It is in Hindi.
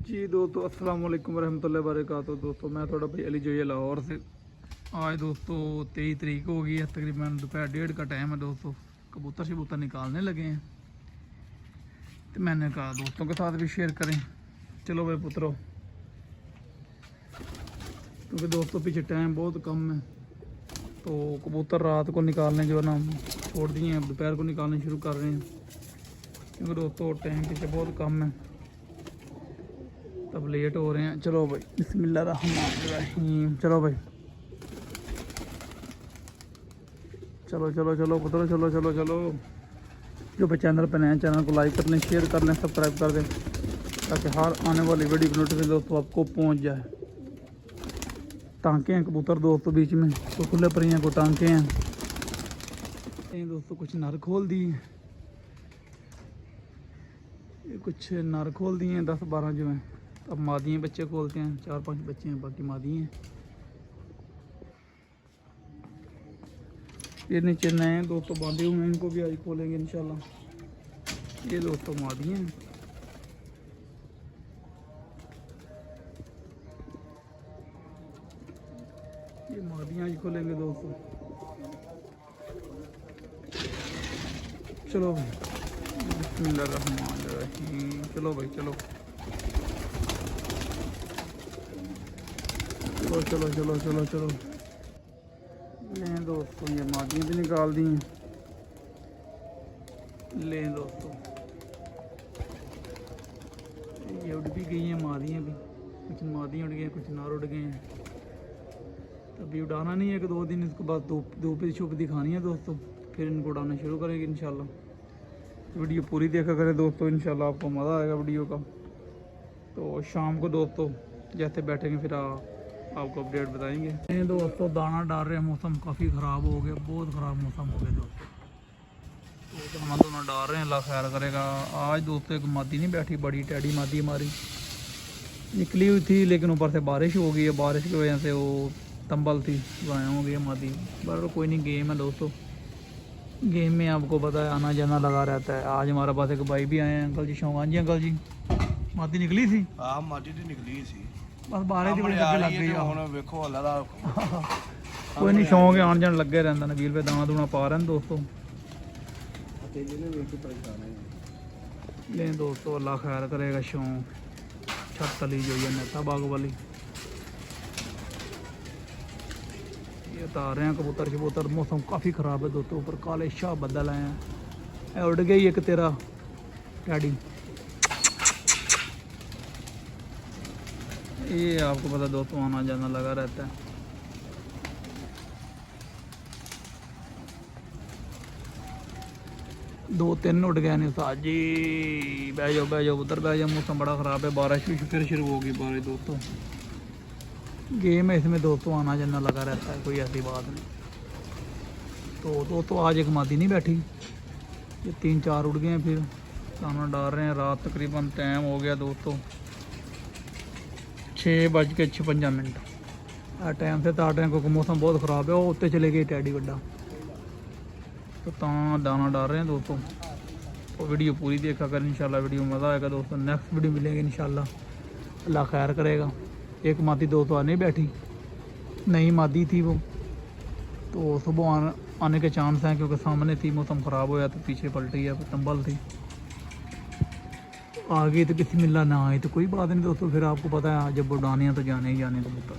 जी दोस्तों अस्सलाम वालेकुम रहमतुल्लाहि व बरकातुहू। दोस्तों मैं थोड़ा भाई अली जोई लाहौर से। आज दोस्तों 23 तारीख हो गई है, तकरीबन दोपहर 1:30 का टाइम है। दोस्तों कबूतर शबूतर निकालने लगे हैं तो मैंने कहा दोस्तों के साथ भी शेयर करें। चलो भाई पुत्रो, क्योंकि दोस्तों पीछे टाइम बहुत कम है तो कबूतर रात को निकालने जो है ना छोड़ दिए हैं, दोपहर को निकालने शुरू कर रहे हैं क्योंकि दोस्तों टाइम पीछे बहुत कम है, तब लेट हो रहे हैं। चलो भाई बिस्मिल्लाहिर्रहमानिर्रहीम। चलो भाई चलो चलो चलो पुत्रो, चलो चलो चलो। जो भाई चैनल पर नए चैनल को लाइक कर लें, शेयर कर लें, सब्सक्राइब कर दें ताकि हर आने वाली वीडियो की नोटिफिकेशन दोस्तों आपको पहुंच जाए। टांके हैं कबूतर दोस्तों बीच में, तो खुले परियाँ को टांके हैं दोस्तों। कुछ नर खोल दिए, ये कुछ नर खोल दिए हैं 10-12 जो हैं। अब मादी हैं, बच्चे खोलते हैं, 4-5 बच्चे हैं, बाकी मादी हैं। ये नीचे नए दोस्तों बांधे हुए हैं, इनको भी आज खोलेंगे इंशाल्लाह। ये दोस्तों मादी हैं। ये मादियाँ आज खोलेंगे दोस्तों। चलो भाई बिस्मिल्लाहिर्रहमानिर्रहीम। चलो भाई चलो चलो चलो चलो चलो चलो। लें दोस्तों ये मादियाँ भी निकाल दी हैं। लें दोस्तों ये उड़ भी गई हैं मादियाँ भी, कुछ मादियाँ उड़ गई हैं, कुछ नार उड़ गए हैं। अभी उड़ाना नहीं है कि 2 दिन, इसके बाद धूप छुप दिखानी है दोस्तों, फिर इनको उड़ाना शुरू करेंगे इंशाल्लाह। वीडियो पूरी देखा करें दोस्तों, इंशाल्लाह आपको मज़ा आएगा वीडियो का। तो शाम को दोस्तों जैसे बैठेंगे फिर आपको अपडेट बताएंगे। दोस्तों दाना डाल रहे हैं, मौसम काफ़ी ख़राब हो गया, बहुत ख़राब मौसम हो गया दोस्तों। तो दाना दोना डाल रहे हैं, अल्लाह खैर करेगा। आज दोस्तों एक मादी नहीं बैठी, बड़ी टैडी मादी हमारी निकली हुई थी, लेकिन ऊपर से बारिश हो गई है, बारिश की वजह से वो तंबल थी, गायब हो गई मादी। बराबर कोई नहीं, गेम है दोस्तों, गेम में आपको पता है आना जाना लगा रहता है। आज हमारे पास एक भाई भी आए हैं, अंकल जी शौकान जी। अंकल जी मादी निकली थी? हाँ मादी तो निकली सी, बस बारह ਦੀ ਬੜੀ ਲੱਗ ਗਈ ਆ ਹੁਣ ਵੇਖੋ ਅੱਲਾ ਦਾ ਕੋਈ ਨਹੀਂ, ਸ਼ੌਂਕ ਆਣ ਜਾਣ ਲੱਗੇ ਰਹਿੰਦਾ। ਨਬੀਲ पे दाना दूना पा रहे हैं दोस्तों। ले दोस्तों अल्लाह खैर करेगा। शौक छत तली जो है नेता बाग वाली, ये उतार रहे हैं कबूतर शबूतर। मौसम काफ़ी ख़राब है दोस्तों, ऊपर काले शाह बदल आए हैं। उड़ गई एक तेरा टैडी, ये आपको पता दोस्तों आना जाना लगा रहता है। दो तीन उड़ गए नहीं उस्ताद जी। बह जाओ उधर बह जाओ, मौसम बड़ा ख़राब है, बारिश भी फिर शुरू होगी बारिश दोस्तों। गेम है इसमें दोस्तों, आना जाना लगा रहता है, कोई ऐसी बात नहीं। तो दोस्तों आज एक मादी नहीं बैठी, ये 3-4 उड़ गए हैं। फिर दाना डाल रहे हैं। रात तकरीबन टाइम हो गया दोस्तों 6:56। टाइम से तार रहे हैं क्योंकि मौसम बहुत ख़राब है। वो उत्ते चले गए टैडी वड्डा, तो दाना डाल रहे हैं दोस्तों। तो वीडियो पूरी देखा कर इंशाल्लाह, वीडियो में मज़ा आएगा दोस्तों। नेक्स्ट वीडियो मिलेंगे इंशाल्लाह, अल्लाह खैर करेगा। एक मादी दोस्तों आने बैठी, नई मादी थी वो, तो सुबह आने के चांस हैं क्योंकि सामने थी, मौसम ख़राब हो गया तो पीछे पलटी है, तंबल थी। आ गई तो बिस्मिल्लाह, ना आए तो कोई बात नहीं दोस्तों। फिर आपको पता है जब उड़ाने हैं तो जाने ही जाने कबूतर।